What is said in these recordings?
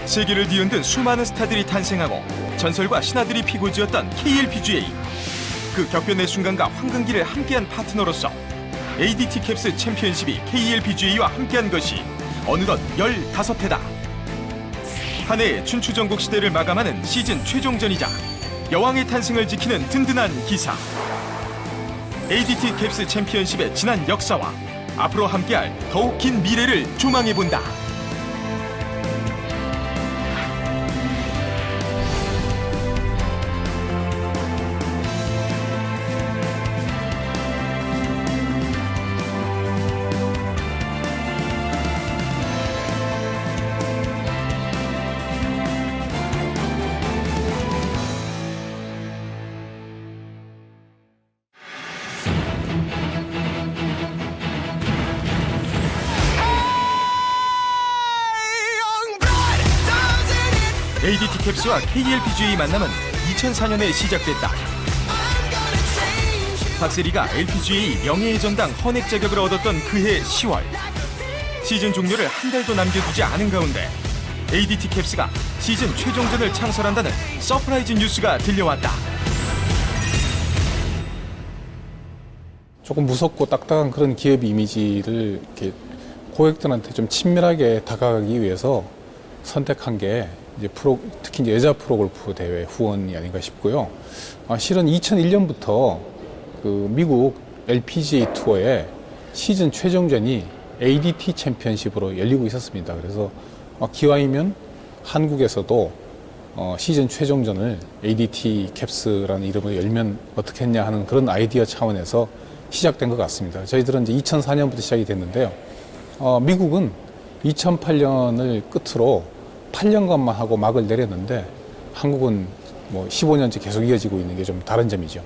세계를 뒤흔든 수많은 스타들이 탄생하고 전설과 신화들이 피고지었던 KLPGA. 그 격변의 순간과 황금기를 함께한 파트너로서 ADT 캡스 챔피언십이 KLPGA와 함께한 것이 어느덧 15회다. 한 해의 춘추전국 시대를 마감하는 시즌 최종전이자 여왕의 탄생을 지키는 든든한 기사. ADT 캡스 챔피언십의 지난 역사와 앞으로 함께할 더욱 긴 미래를 조망해본다. ADT 캡스와 KLPGA 만남은 2004년에 시작됐다. 박세리가 LPGA 명예의 전당 헌액 자격을 얻었던 그해 10월. 시즌 종료를 한 달도 남겨두지 않은 가운데 ADT 캡스가 시즌 최종전을 창설한다는 서프라이즈 뉴스가 들려왔다. 조금 무섭고 딱딱한 그런 기업 이미지를 이렇게 고객들한테 좀 친밀하게 다가가기 위해서 선택한 게 이제 특히 이제 여자 프로골프 대회 후원이 아닌가 싶고요. 실은 2001년부터 그 미국 LPGA 투어의 시즌 최종전이 ADT 챔피언십으로 열리고 있었습니다. 그래서 기왕이면 한국에서도 시즌 최종전을 ADT 캡스라는 이름으로 열면 어떻겠냐 하는 그런 아이디어 차원에서 시작된 것 같습니다. 저희들은 이제 2004년부터 시작이 됐는데요. 미국은 2008년을 끝으로 8년간만 하고 막을 내렸는데 한국은 뭐 15년째 계속 이어지고 있는 게 좀 다른 점이죠.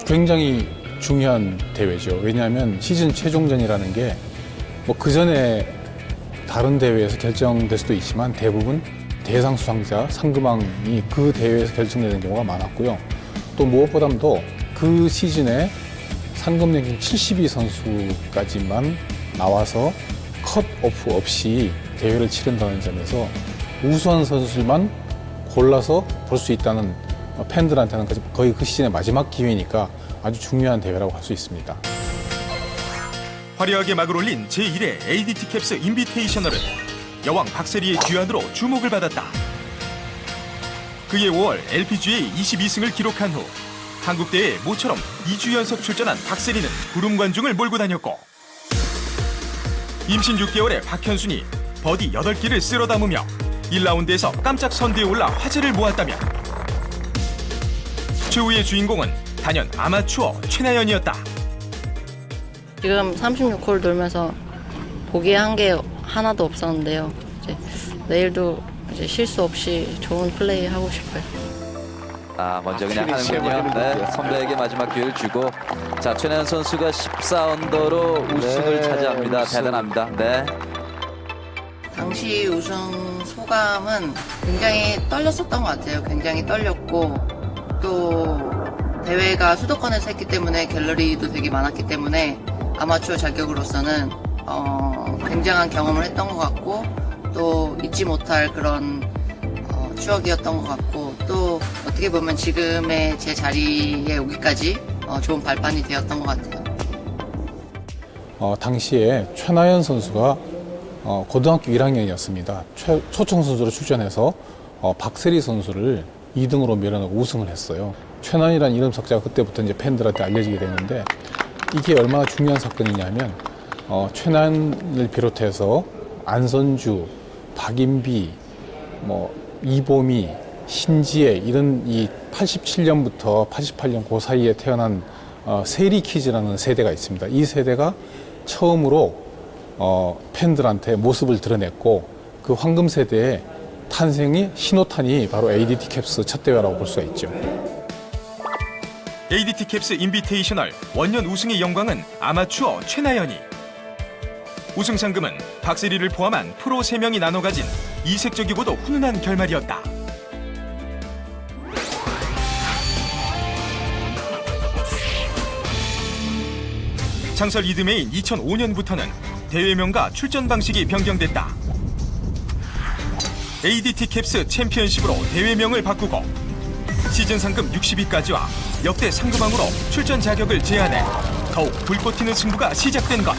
굉장히 중요한 대회죠. 왜냐하면 시즌 최종전이라는 게 뭐 그 전에 다른 대회에서 결정될 수도 있지만 대부분 대상 수상자, 상금왕이 그 대회에서 결정되는 경우가 많았고요. 또 무엇보다도 그 시즌에 상금 랭킹 72 선수까지만 나와서 컷오프 없이 대회를 치른다는 점에서 우수한 선수들만 골라서 볼 수 있다는 팬들한테는 거의 그 시즌의 마지막 기회니까 아주 중요한 대회라고 할 수 있습니다. 화려하게 막을 올린 제1회 ADT 캡스 인비테이셔널은 여왕 박세리의 귀환으로 주목을 받았다. 그해 5월 LPGA 22승을 기록한 후 한국 대회에 모처럼 2주 연속 출전한 박세리는 구름 관중을 몰고 다녔고 임신 6개월의 박현순이 버디 8개를 쓸어 담으며 1라운드에서 깜짝 선두에 올라 화제를 모았다면 최후의 주인공은 단연 아마추어 최나연이었다. 지금 36홀 돌면서 보기한 게 하나도 없었는데요. 이제 내일도 이제 실수 없이 좋은 플레이 하고 싶어요. 먼저 그냥 하는군요. 네, 선배에게 마지막 기회를 주고 자, 최나연 선수가 14언더로 우승을 차지합니다. 대단합니다. 네. 당시 우승 소감은 굉장히 떨렸었던 것 같아요. 굉장히 떨렸고 또 대회가 수도권에서 했기 때문에 갤러리도 되게 많았기 때문에 아마추어 자격으로서는 굉장한 경험을 했던 것 같고 또 잊지 못할 그런 추억이었던 것 같고 또 어떻게 보면 지금의 제 자리에 오기까지 좋은 발판이 되었던 것 같아요. 당시에 최나연 선수가 고등학교 1학년이었습니다. 초청 선수로 출전해서 박세리 선수를 2등으로 밀어내고 우승을 했어요. 최나연이라는 이름 석자가 그때부터 이제 팬들한테 알려지게 됐는데 이게 얼마나 중요한 사건이냐면 최나연을 비롯해서 안선주, 박인비, 이보미, 신지혜 이런 이 87년부터 88년 그 사이에 태어난 세리 키즈라는 세대가 있습니다. 이 세대가 처음으로 팬들한테 모습을 드러냈고 그 황금 세대의 탄생이 신호탄이 바로 ADT 캡스 첫 대회라고 볼 수가 있죠. ADT 캡스 인비테이셔널 원년 우승의 영광은 아마추어 최나연이. 우승 상금은 박세리를 포함한 프로 3명이 나눠 가진 이색적이고도 훈훈한 결말이었다. 창설 이듬해인 2005년부터는 대회명과 출전 방식이 변경됐다. ADT 캡스 챔피언십으로 대회명을 바꾸고 시즌 상금 60위까지와 역대 상금왕으로 출전 자격을 제한해 더욱 불꽃 튀는 승부가 시작된 것.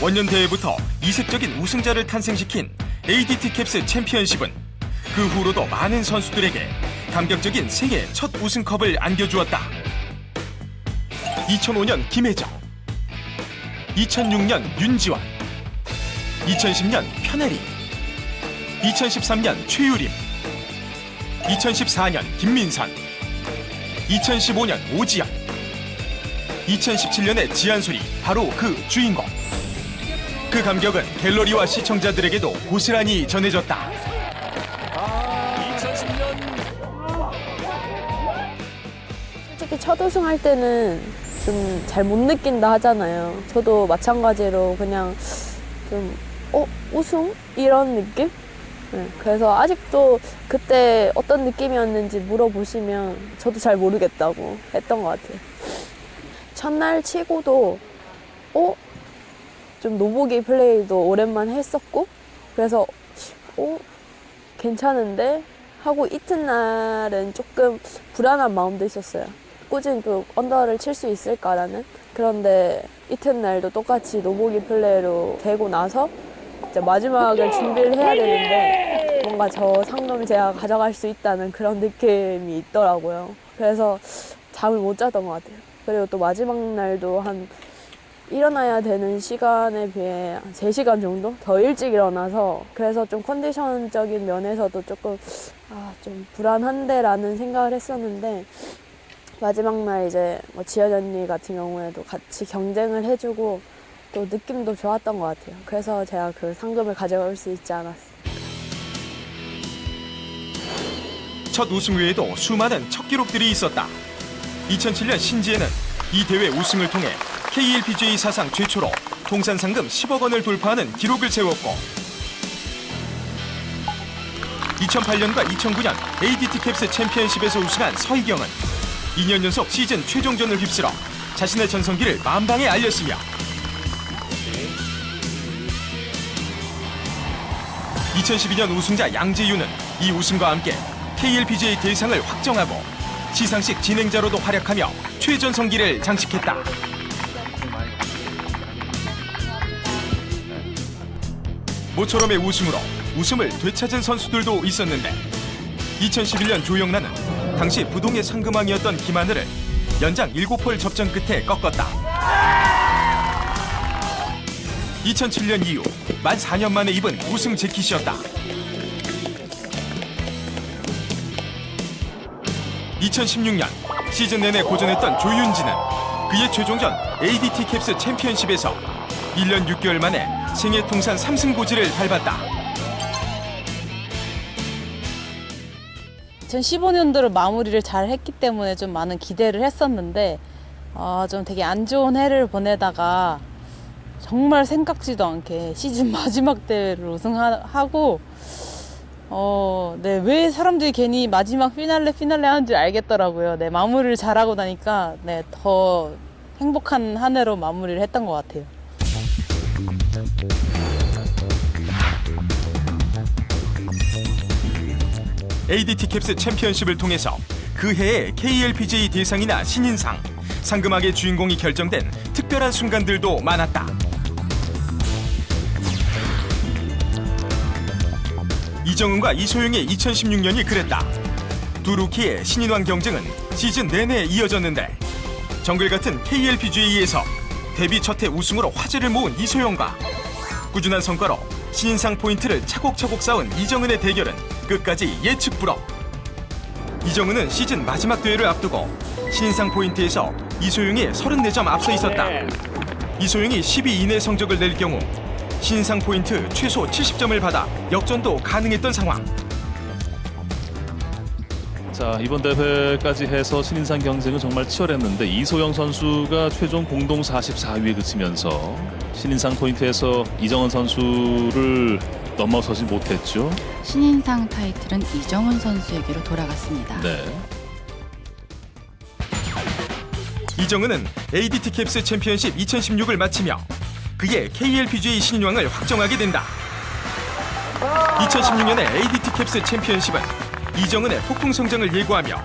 원년 대회부터 이색적인 우승자를 탄생시킨 ADT 캡스 챔피언십은 그 후로도 많은 선수들에게 감격적인 세계 첫 우승컵을 안겨주었다. 2005년 김혜정, 2006년 윤지원, 2010년 편혜리, 2013년 최유림, 2014년 김민선, 2015년 오지연, 2017년의 지한솔이 바로 그 주인공. 그 감격은 갤러리와 시청자들에게도 고스란히 전해졌다. 솔직히 첫 우승할 때는 좀 잘 못 느낀다 하잖아요. 저도 마찬가지로 그냥 좀 우승? 이런 느낌? 네, 그래서 아직도 그때 어떤 느낌이었는지 물어보시면 저도 잘 모르겠다고 했던 것 같아요. 첫날 치고도 좀 노보기 플레이도 오랜만에 했었고 그래서 괜찮은데 하고 이튿날은 조금 불안한 마음도 있었어요. 꾸준히 또 언더를 칠 수 있을까라는. 그런데 이튿날도 똑같이 노보기 플레이로 되고 나서 이제 마지막을 준비를 해야 되는데 뭔가 저 상금을 제가 가져갈 수 있다는 그런 느낌이 있더라고요. 그래서 잠을 못 잤던 것 같아요. 그리고 또 마지막 날도 한 일어나야 되는 시간에 비해 한 3시간 정도 더 일찍 일어나서 그래서 좀 컨디션적인 면에서도 조금 좀 불안한데라는 생각을 했었는데 마지막 날 이제 뭐 지연 언니 같은 경우에도 같이 경쟁을 해주고 또 느낌도 좋았던 것 같아요. 그래서 제가 그 상금을 가져갈 수 있지 않았을까. 첫 우승 외에도 수많은 첫 기록들이 있었다. 2007년 신지에는 이 대회 우승을 통해 KLPGA 사상 최초로 통산 상금 10억 원을 돌파하는 기록을 세웠고 2008년과 2009년 ADT 캡스 챔피언십에서 우승한 서희경은 2년 연속 시즌 최종전을 휩쓸어 자신의 전성기를 만방에 알렸으며 2012년 우승자 양재윤은 이 우승과 함께 KLPGA 대상을 확정하고 시상식 진행자로도 활약하며 최전성기를 장식했다. 모처럼의 우승으로 웃음을 되찾은 선수들도 있었는데 2011년 조영란은 당시 부동의 상금왕이었던 김하늘을 연장 7홀 접전 끝에 꺾었다. 2007년 이후 만 4년 만에 입은 우승 재킷이었다. 2016년 시즌 내내 고전했던 조윤지는 그의 최종전 ADT 캡스 챔피언십에서 1년 6개월 만에 생애 통산 3승 고지를 밟았다. 2015년도를 마무리를 잘 했기 때문에 좀 많은 기대를 했었는데 좀 되게 안 좋은 해를 보내다가 정말 생각지도 않게 시즌 마지막 대회를 우승하고 왜 사람들이 괜히 마지막 피날레 하는 줄 알겠더라고요. 네, 마무리를 잘하고 나니까 더 행복한 한 해로 마무리를 했던 것 같아요. ADT 캡스 챔피언십을 통해서 그 해의 KLPGA 대상이나 신인상, 상금왕의 주인공이 결정된 특별한 순간들도 많았다. 이정은과 이소영의 2016년이 그랬다. 두 루키의 신인왕 경쟁은 시즌 내내 이어졌는데 정글 같은 KLPGA에서 데뷔 첫 해 우승으로 화제를 모은 이소영과 꾸준한 성과로 신인상 포인트를 차곡차곡 쌓은 이정은의 대결은 끝까지 예측 불허. 이정은은 시즌 마지막 대회를 앞두고 신인상 포인트에서 이소영이 34점 앞서 있었다. 이소영이 12 이내 성적을 낼 경우 신인상 포인트 최소 70점을 받아 역전도 가능했던 상황. 자, 이번 대회까지 해서 신인상 경쟁은 정말 치열했는데 이소영 선수가 최종 공동 44위에 그치면서 신인상 포인트에서 이정은 선수를 넘어서지 못했죠. 신인상 타이틀은 이정은 선수에게로 돌아갔습니다. 네. 이정은은 ADT 캡스 챔피언십 2016을 마치며 그의 KLPGA 신인왕을 확정하게 된다. 2016년의 ADT 캡스 챔피언십은 이정은의 폭풍 성장을 예고하며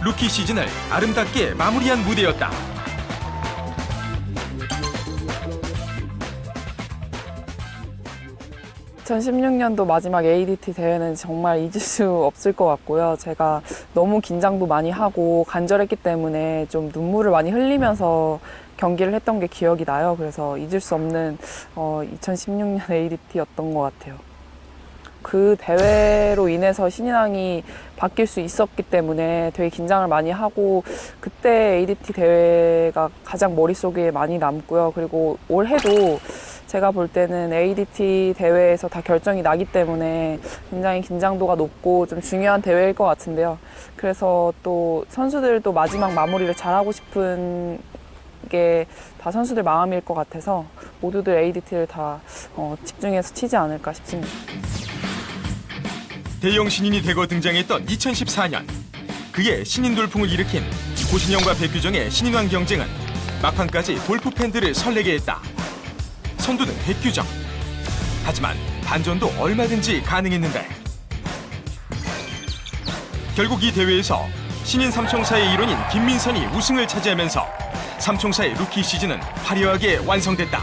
루키 시즌을 아름답게 마무리한 무대였다. (2016년도) 마지막 ADT 대회는 정말 잊을 수 없을 것 같고요. 제가 너무 긴장도 많이 하고 간절했기 때문에 좀 눈물을 많이 흘리면서 경기를 했던 게 기억이 나요. 그래서 잊을 수 없는 2016년 ADT였던 것 같아요. 그 대회로 인해서 신인왕이 바뀔 수 있었기 때문에 되게 긴장을 많이 하고 그때 ADT 대회가 가장 머릿속에 많이 남고요. 그리고 올해도 제가 볼 때는 ADT 대회에서 다 결정이 나기 때문에 굉장히 긴장도가 높고 좀 중요한 대회일 것 같은데요. 그래서 또 선수들도 마지막 마무리를 잘하고 싶은 게 다 선수들 마음일 것 같아서 모두들 ADT를 다 집중해서 치지 않을까 싶습니다. 대형 신인이 대거 등장했던 2014년 그의 신인 돌풍을 일으킨 고신영과 백규정의 신인왕 경쟁은 막판까지 골프 팬들을 설레게 했다. 선두는 백규정. 하지만 반전도 얼마든지 가능했는데 결국 이 대회에서 신인 삼총사의 일원인 김민선이 우승을 차지하면서 삼총사의 루키 시즌은 화려하게 완성됐다.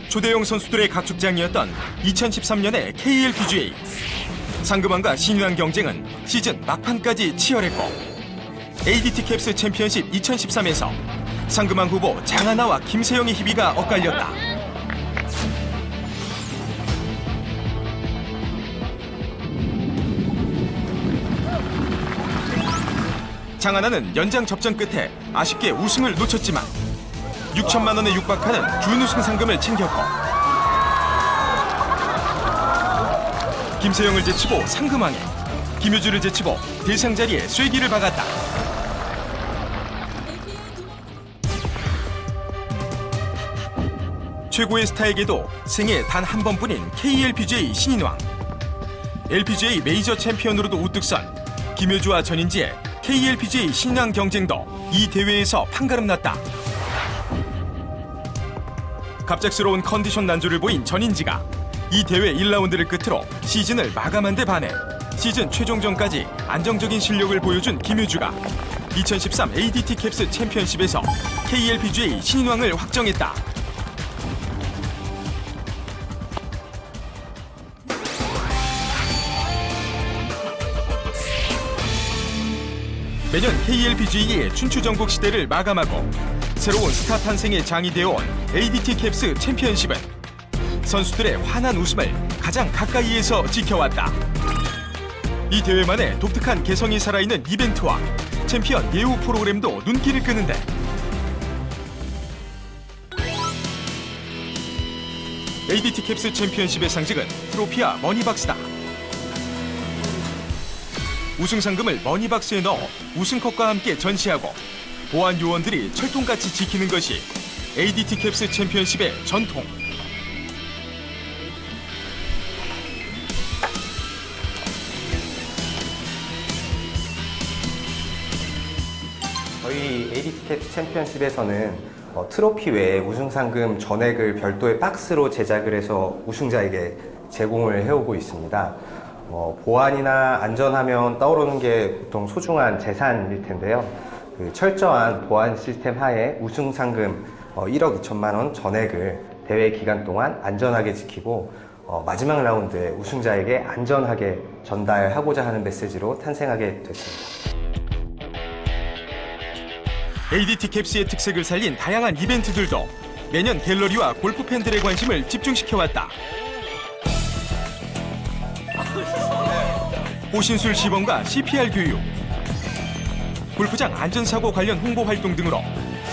초대형 선수들의 각축장이었던 2013년의 KLPGA. 상금왕과 신인왕 경쟁은 시즌 막판까지 치열했고 ADT 캡스 챔피언십 2013에서 상금왕 후보 장하나와 김세영의 희비가 엇갈렸다. 장하나는 연장 접전 끝에 아쉽게 우승을 놓쳤지만 6천만 원에 육박하는 준우승 상금을 챙겼고 김세영을 제치고 상금왕에 김효주를 제치고 대상 자리에 쐐기를 박았다. 최고의 스타에게도 생애 단 한 번뿐인 KLPGA 신인왕. LPGA 메이저 챔피언으로도 우뚝 선 김효주와 전인지의 KLPGA 신인왕 경쟁도 이 대회에서 판가름 났다. 갑작스러운 컨디션 난조를 보인 전인지가 이 대회 1라운드를 끝으로 시즌을 마감한 데 반해 시즌 최종전까지 안정적인 실력을 보여준 김효주가 2013 ADT 캡스 챔피언십에서 KLPGA 신인왕을 확정했다. 매년 KLPGA의 춘추전국 시대를 마감하고 새로운 스타 탄생의 장이 되어온 ADT 캡스 챔피언십은 선수들의 환한 웃음을 가장 가까이에서 지켜왔다. 이 대회만의 독특한 개성이 살아있는 이벤트와 챔피언 예우 프로그램도 눈길을 끄는데 ADT 캡스 챔피언십의 상징은 트로피와 머니박스다. 우승 상금을 머니박스에 넣어 우승컵과 함께 전시하고 보안 요원들이 철통같이 지키는 것이 ADT 캡스 챔피언십의 전통. 저희 ADT 캡스 챔피언십에서는 트로피 외에 우승 상금 전액을 별도의 박스로 제작을 해서 우승자에게 제공을 해오고 있습니다. 보안이나 안전하면 떠오르는 게 보통 소중한 재산일 텐데요. 그 철저한 보안 시스템 하에 우승 상금 1억 2천만 원 전액을 대회 기간 동안 안전하게 지키고 마지막 라운드에 우승자에게 안전하게 전달하고자 하는 메시지로 탄생하게 됐습니다. ADT 캡스의 특색을 살린 다양한 이벤트들도 매년 갤러리와 골프 팬들의 관심을 집중시켜왔다. 호신술 시범과 CPR 교육, 골프장 안전사고 관련 홍보 활동 등으로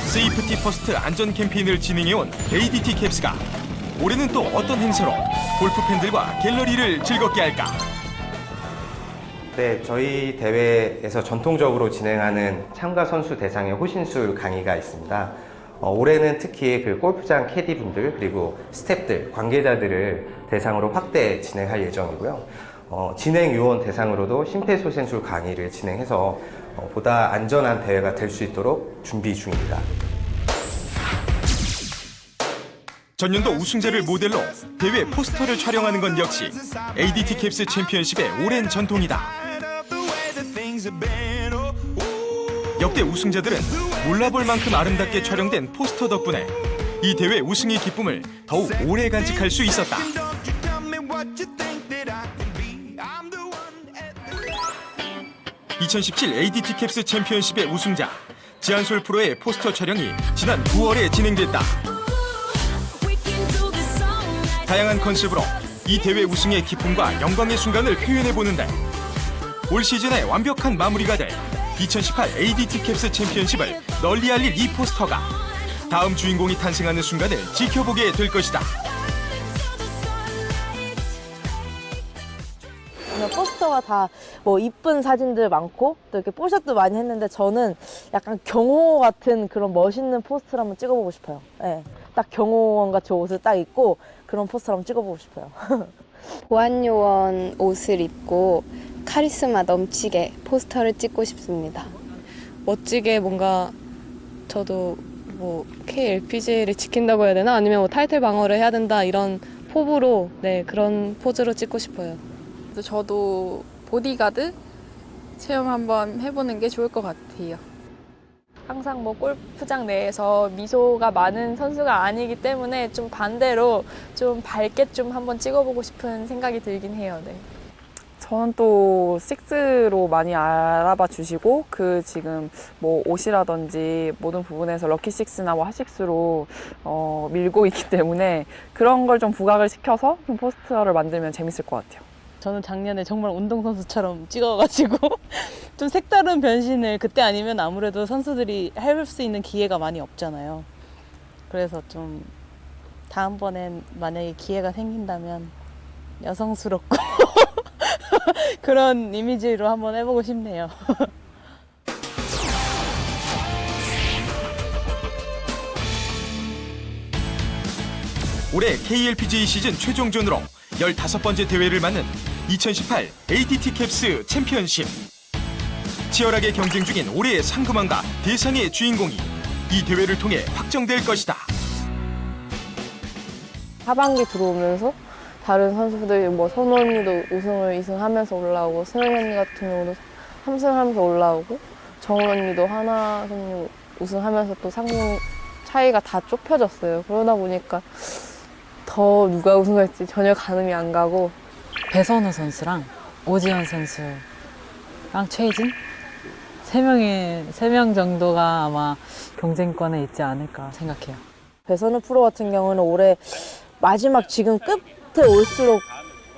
세이프티 퍼스트 안전 캠페인을 진행해온 ADT 캡스가 올해는 또 어떤 행사로 골프 팬들과 갤러리를 즐겁게 할까? 네, 저희 대회에서 전통적으로 진행하는 참가 선수 대상의 호신술 강의가 있습니다. 올해는 특히 그 골프장 캐디분들 그리고 스태프들, 관계자들을 대상으로 확대 진행할 예정이고요. 진행 요원 대상으로도 심폐소생술 강의를 진행해서 보다 안전한 대회가 될 수 있도록 준비 중입니다. 전년도 우승자를 모델로 대회 포스터를 촬영하는 건 역시 ADT 캡스 챔피언십의 오랜 전통이다. 역대 우승자들은 몰라볼 만큼 아름답게 촬영된 포스터 덕분에 이 대회 우승의 기쁨을 더욱 오래 간직할 수 있었다. 2017 ADT 캡스 챔피언십의 우승자 지한솔 프로의 포스터 촬영이 지난 9월에 진행됐다. 다양한 컨셉으로 이 대회 우승의 기쁨과 영광의 순간을 표현해보는데 올 시즌의 완벽한 마무리가 될 2018 ADT 캡스 챔피언십을 널리 알릴 이 포스터가 다음 주인공이 탄생하는 순간을 지켜보게 될 것이다. 포스터가 다 뭐 이쁜 사진들 많고 또 이렇게 뽀샷도 많이 했는데 저는 약간 경호 같은 그런 멋있는 포스터를 한번 찍어보고 싶어요. 네. 딱 경호원 같이 옷을 딱 입고 그런 포스터를 한번 찍어보고 싶어요. 보안요원 옷을 입고 카리스마 넘치게 포스터를 찍고 싶습니다. 멋지게 뭔가 저도 뭐 KLPGA를 지킨다고 해야 되나? 아니면 뭐 타이틀 방어를 해야 된다 이런 포부로 네 그런 포즈로 찍고 싶어요. 저도 보디가드 체험 한번 해보는 게 좋을 것 같아요. 항상 뭐 골프장 내에서 미소가 많은 선수가 아니기 때문에 좀 반대로 좀 밝게 좀 한번 찍어보고 싶은 생각이 들긴 해요. 네. 저는 또 식스로 많이 알아봐 주시고 지금 뭐 옷이라든지 모든 부분에서 럭키 식스나 뭐 핫식스로 밀고 있기 때문에 그런 걸 좀 부각을 시켜서 좀 포스터를 만들면 재밌을 것 같아요. 저는 작년에 정말 운동선수처럼 찍어가지고 좀 색다른 변신을 그때 아니면 아무래도 선수들이 할 수 있는 기회가 많이 없잖아요. 그래서 좀 다음번엔 만약에 기회가 생긴다면 여성스럽고 그런 이미지로 한번 해보고 싶네요. 올해 KLPGA 시즌 최종전으로 15번째 대회를 맞는 2018 ADT 캡스 챔피언십. 치열하게 경쟁 중인 올해의 상금왕과 대상의 주인공이 이 대회를 통해 확정될 것이다. 하반기 들어오면서 다른 선수들 뭐 선우 언니도 우승을 2승하면서 올라오고 승현 언니 같은 경우도 3승하면서 올라오고 정은 언니도 하나 승 우승하면서 또 상금 차이가 다 좁혀졌어요. 그러다 보니까 더 누가 우승할지 전혀 가늠이 안 가고 배선우 선수랑 오지현 선수랑 최희진? 3명 정도가 아마 경쟁권에 있지 않을까 생각해요. 배선우 프로 같은 경우는 올해 마지막 지금 끝에 올수록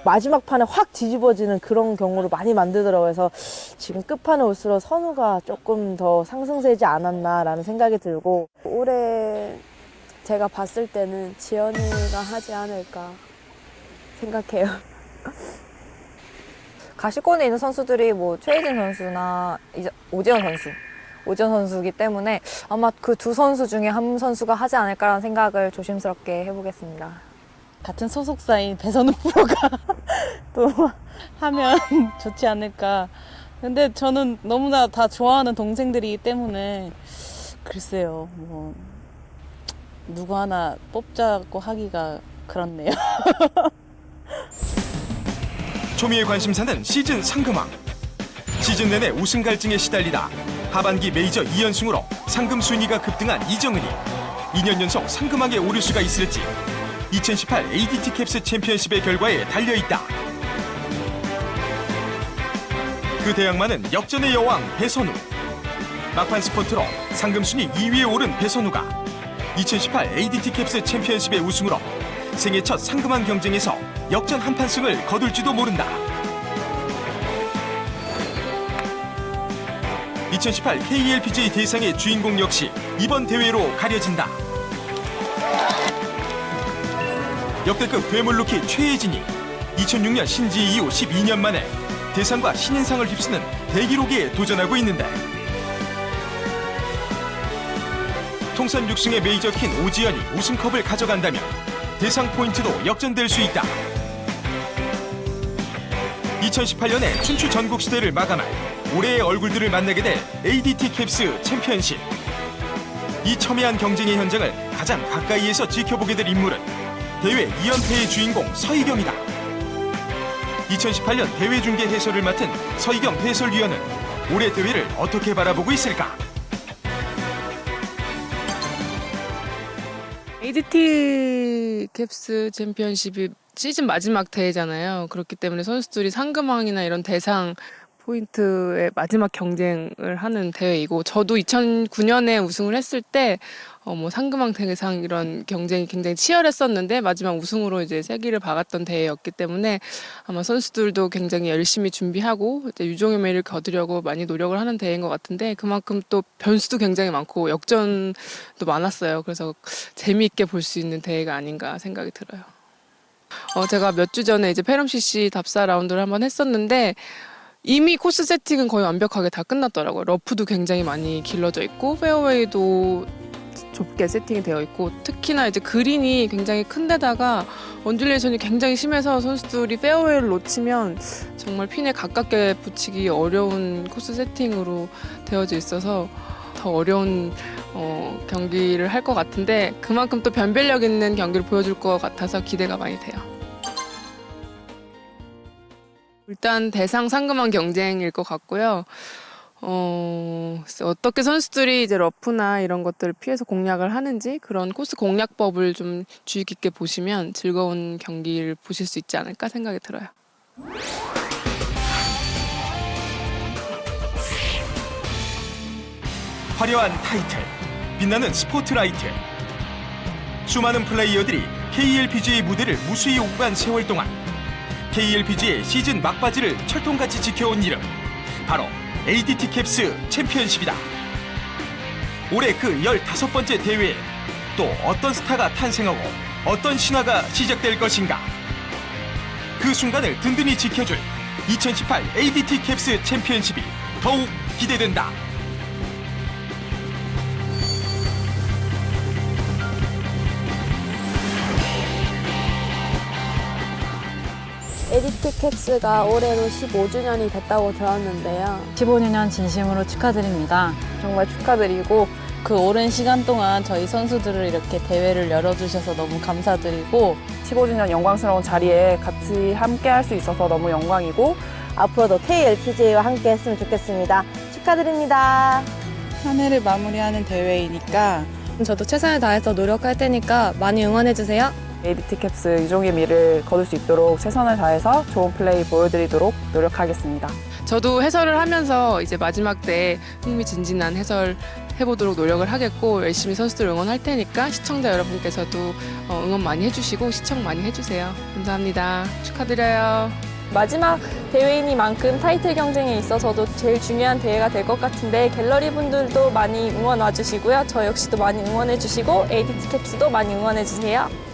마지막 판에 확 뒤집어지는 그런 경우를 많이 만들더라고요. 그래서 지금 끝판에 올수록 선우가 조금 더 상승세지 않았나라는 생각이 들고 올해 제가 봤을 때는 지연이가 하지 않을까 생각해요. 가시권에 있는 선수들이 뭐 최희진 선수나 이제 오지현 선수이기 때문에 아마 그 두 선수 중에 한 선수가 하지 않을까라는 생각을 조심스럽게 해보겠습니다. 같은 소속사인 배선우 프로가 또 하면 좋지 않을까. 근데 저는 너무나 다 좋아하는 동생들이기 때문에 글쎄요, 뭐 누구 하나 뽑자고 하기가 그렇네요. 초미의 관심사는 시즌 상금왕. 시즌 내내 우승 갈증에 시달리다 하반기 메이저 2연승으로 상금 순위가 급등한 이정은이 2년 연속 상금왕에 오를 수가 있을지 2018 ADT 캡스 챔피언십의 결과에 달려있다. 그 대항마는 역전의 여왕 배선우. 막판 스포트로 상금 순위 2위에 오른 배선우가 2018 ADT 캡스 챔피언십의 우승으로 생애 첫 상금왕 경쟁에서 역전 한판 승을 거둘지도 모른다. 2018 KLPGA 대상의 주인공 역시 이번 대회로 가려진다. 역대급 괴물 루키 최혜진이 2006년 신지 이후 12년 만에 대상과 신인상을 휩쓰는 대기록에 도전하고 있는데 통산 6승의 메이저킨 오지연이 우승컵을 가져간다면 대상 포인트도 역전될 수 있다. 2018년에 춘추 전국시대를 마감할 올해의 얼굴들을 만나게 될 ADT 캡스 챔피언십. 이 첨예한 경쟁의 현장을 가장 가까이에서 지켜보게 될 인물은 대회 2연패의 주인공 서희경이다. 2018년 대회 중계 해설을 맡은 서희경 해설위원은 올해 대회를 어떻게 바라보고 있을까? ADT 캡스 챔피언십이 시즌 마지막 대회잖아요. 그렇기 때문에 선수들이 상금왕이나 이런 대상 포인트의 마지막 경쟁을 하는 대회이고, 저도 2009년에 우승을 했을 때 상금왕 대상 이런 경쟁이 굉장히 치열했었는데 마지막 우승으로 이제 세기를 박았던 대회였기 때문에 아마 선수들도 굉장히 열심히 준비하고 이제 유종의 매를 거두려고 많이 노력을 하는 대회인 것 같은데, 그만큼 또 변수도 굉장히 많고 역전도 많았어요. 그래서 재미있게 볼 수 있는 대회가 아닌가 생각이 들어요. 제가 몇 주 전에 이제 페럼 CC 답사 라운드를 한번 했었는데 이미 코스 세팅은 거의 완벽하게 다 끝났더라고요. 러프도 굉장히 많이 길러져 있고 페어웨이도 좁게 세팅이 되어 있고, 특히나 이제 그린이 굉장히 큰 데다가 언듈레이션이 굉장히 심해서 선수들이 페어웨이를 놓치면 정말 핀에 가깝게 붙이기 어려운 코스 세팅으로 되어져 있어서 더 어려운 경기를 할 것 같은데, 그만큼 또 변별력 있는 경기를 보여줄 것 같아서 기대가 많이 돼요. 일단 대상 상금왕 경쟁일 것 같고요. 어떻게 선수들이 이제 러프나 이런 것들을 피해서 공략을 하는지, 그런 코스 공략법을 좀 주의 깊게 보시면 즐거운 경기를 보실 수 있지 않을까 생각이 들어요. 화려한 타이틀, 빛나는 스포트라이트. 수많은 플레이어들이 KLPGA 무대를 무수히 오고 간 세월 동안 KLPGA 시즌 막바지를 철통같이 지켜온 이름, 바로 ADT 캡스 챔피언십이다. 올해 그 15번째 대회에 또 어떤 스타가 탄생하고 어떤 신화가 시작될 것인가. 그 순간을 든든히 지켜줄 2018 ADT 캡스 챔피언십이 더욱 기대된다. ADT 캡스가 올해로 15주년이 됐다고 들었는데요. 15주년 진심으로 축하드립니다. 정말 축하드리고, 그 오랜 시간 동안 저희 선수들을 이렇게 대회를 열어주셔서 너무 감사드리고, 15주년 영광스러운 자리에 같이 함께 할 수 있어서 너무 영광이고, 앞으로도 KLPGA와 함께 했으면 좋겠습니다. 축하드립니다. 한 해를 마무리하는 대회이니까 저도 최선을 다해서 노력할 테니까 많이 응원해주세요. ADT 캡스 유종의 미를 거둘 수 있도록 최선을 다해서 좋은 플레이 보여드리도록 노력하겠습니다. 저도 해설을 하면서 이제 마지막 때 흥미진진한 해설 해보도록 노력을 하겠고, 열심히 선수들 응원할 테니까 시청자 여러분께서도 응원 많이 해주시고 시청 많이 해주세요. 감사합니다. 축하드려요. 마지막 대회이니만큼 타이틀 경쟁에 있어서도 제일 중요한 대회가 될 것 같은데, 갤러리 분들도 많이 응원 와주시고요. 저 역시도 많이 응원해주시고 ADT 캡스도 많이 응원해주세요.